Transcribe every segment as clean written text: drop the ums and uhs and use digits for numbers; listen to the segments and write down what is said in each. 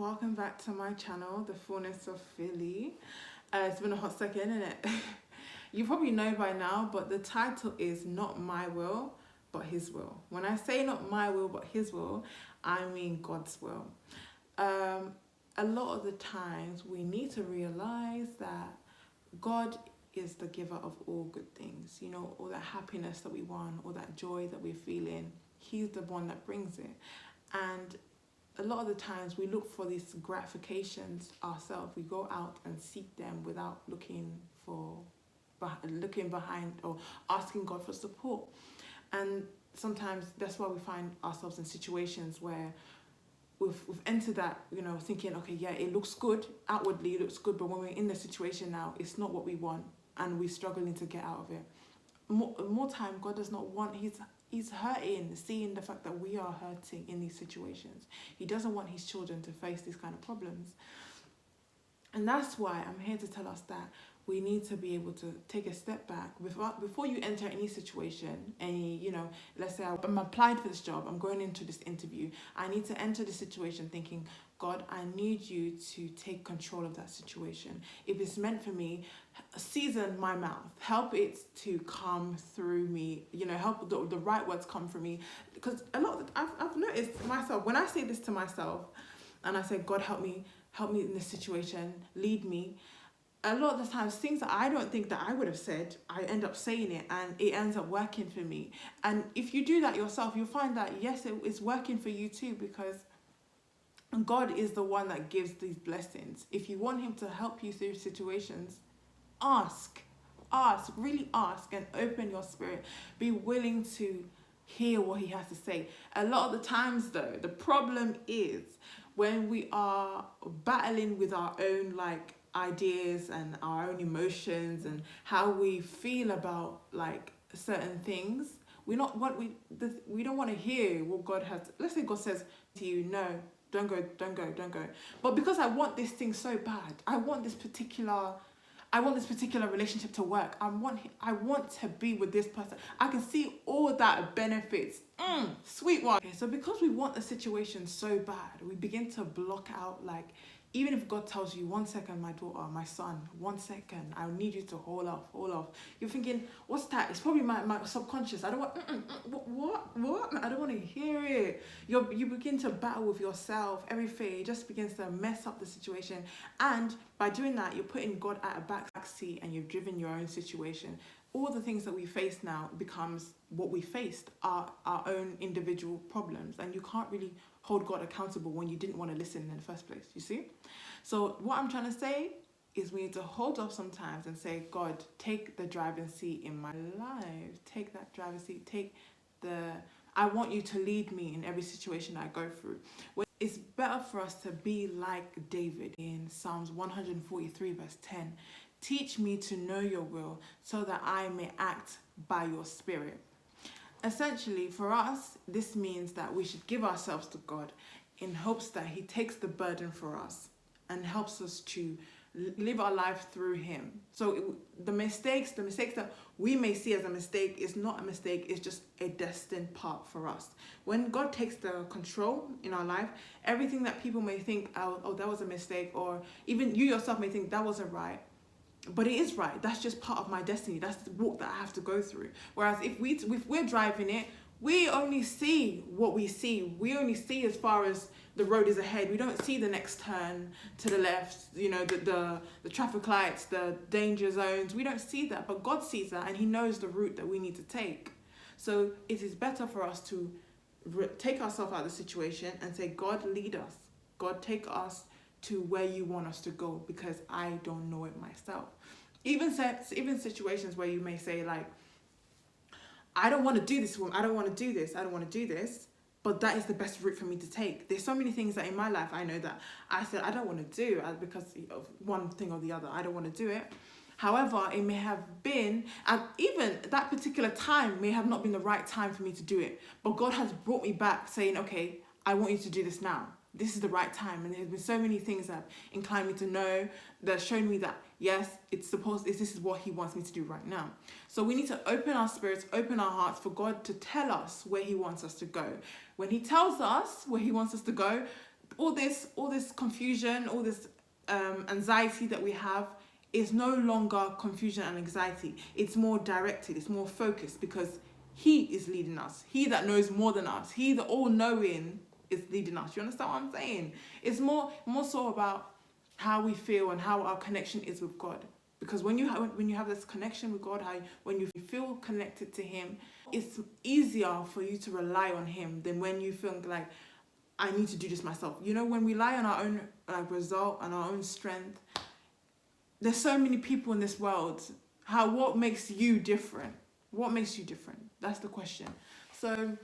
welcome back to my channel, The Fullness of Philly. It's been a hot second, isn't it? You probably know by now, but the title is Not My Will, but His Will. When I say not my will, but His will, I mean God's will. A lot of the times we need to realize that God is the giver of all good things. You know, all that happiness that we want, all that joy that we're feeling, He's the one that brings it. And a lot of the times we look for these gratifications ourselves. We go out and seek them without looking behind or asking God for support. And sometimes that's why we find ourselves in situations where we've entered that, thinking, okay, yeah, it looks good, outwardly it looks good, but when we're in the situation now, it's not what we want and we're struggling to get out of it. More time, God does not want, He's hurting, seeing the fact that we are hurting in these situations. He doesn't want His children to face these kind of problems. And that's why I'm here to tell us that we need to be able to take a step back before you enter any situation, let's say I'm applied for this job, I'm going into this interview, I need to enter the situation thinking, God, I need you to take control of that situation. If it's meant for me, season my mouth, help it to come through me, help the right words come from me. Because a lot of I've noticed myself, when I say this to myself and I say, God, help me in this situation, lead me, a lot of the times things that I don't think that I would have said, I end up saying it and it ends up working for me. And if you do that yourself, you'll find that yes, it's working for you too, because God is the one that gives these blessings. If you want Him to help you through situations, really ask and open your spirit. Be willing to hear what He has to say. A lot of the times though, the problem is when we are battling with our own ideas and our own emotions and how we feel about certain things, we don't want to hear what God has. Let's say God says to you, no, don't go. But because I want this thing so bad, I want this particular relationship to work. I want to be with this person. I can see all that benefits. Sweet one. Okay, so because we want the situation so bad, we begin to block out, even if God tells you, 1 second, my daughter, my son, 1 second, I need you to hold off. You're thinking, what's that? It's probably my subconscious. I don't want, what? I don't want to hear it. You begin to battle with yourself, everything. It just begins to mess up the situation. And by doing that, you're putting God at a back seat and you've driven your own situation. All the things that we face now becomes what we faced, our own individual problems. And you can't really hold God accountable when you didn't want to listen in the first place, you see? So what I'm trying to say is we need to hold off sometimes and say, God, take the driving seat in my life. Take that driving seat. I want you to lead me in every situation I go through. It's better for us to be like David in Psalms 143 verse 10. Teach me to know your will so that I may act by your spirit. Essentially, for us, this means that we should give ourselves to God in hopes that He takes the burden for us and helps us to live our life through Him. So the mistakes that we may see as a mistake is not a mistake, it's just a destined part for us. When God takes the control in our life, everything that people may think, oh, that was a mistake, or even you yourself may think that wasn't right, but it is right. That's just part of my destiny. That's the walk that I have to go through. Whereas if we're driving it, we only see what we see. We only see as far as the road is ahead. We don't see the next turn to the left, the traffic lights, the danger zones. We don't see that, but God sees that and He knows the route that we need to take. So it is better for us to take ourselves out of the situation and say, God, lead us. God, take us to where you want us to go, because I don't know it myself. Even situations where you may say I don't want to do this, I don't want to do this, but that is the best route for me to take. There's so many things that in my life I know that I said I don't want to do because of one thing or the other. I don't want to do it. However, it may have been, and even that particular time may have not been the right time for me to do it, but God has brought me back saying, okay, I want you to do this now. This is the right time. And there's been so many things that incline me to know, that shown me that, yes, this is what He wants me to do right now. So we need to open our spirits, open our hearts for God to tell us where He wants us to go. When He tells us where He wants us to go, all this confusion, all this anxiety that we have is no longer confusion and anxiety. It's more directed, it's more focused, because he is leading us. He that knows more than us, he the all-knowing is leading us. You understand what I'm saying? It's more so about how we feel and how our connection is with God. Because when you have this connection with God, when you feel connected to him, it's easier for you to rely on him than when you feel like, I need to do this myself. You know, when we rely on our own result and our own strength, there's so many people in this world. What makes you different? What makes you different? That's the question. So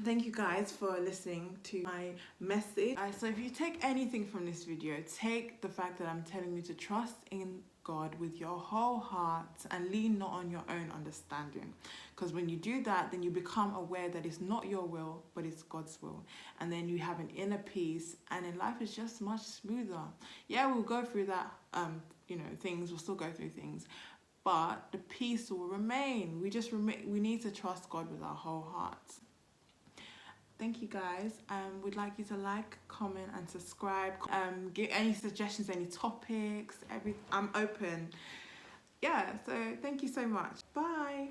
thank you guys for listening to my message. So if you take anything from this video, take the fact that I'm telling you to trust in God with your whole heart and lean not on your own understanding. Because when you do that, then you become aware that it's not your will, but it's God's will. And then you have an inner peace, and then life is just much smoother. Yeah, we'll go through that, things, we'll still go through things, but the peace will remain. We need to trust God with our whole hearts. Thank you guys. We'd like you to like, comment and subscribe. Give any suggestions, any topics, I'm open. Yeah, so thank you so much. Bye.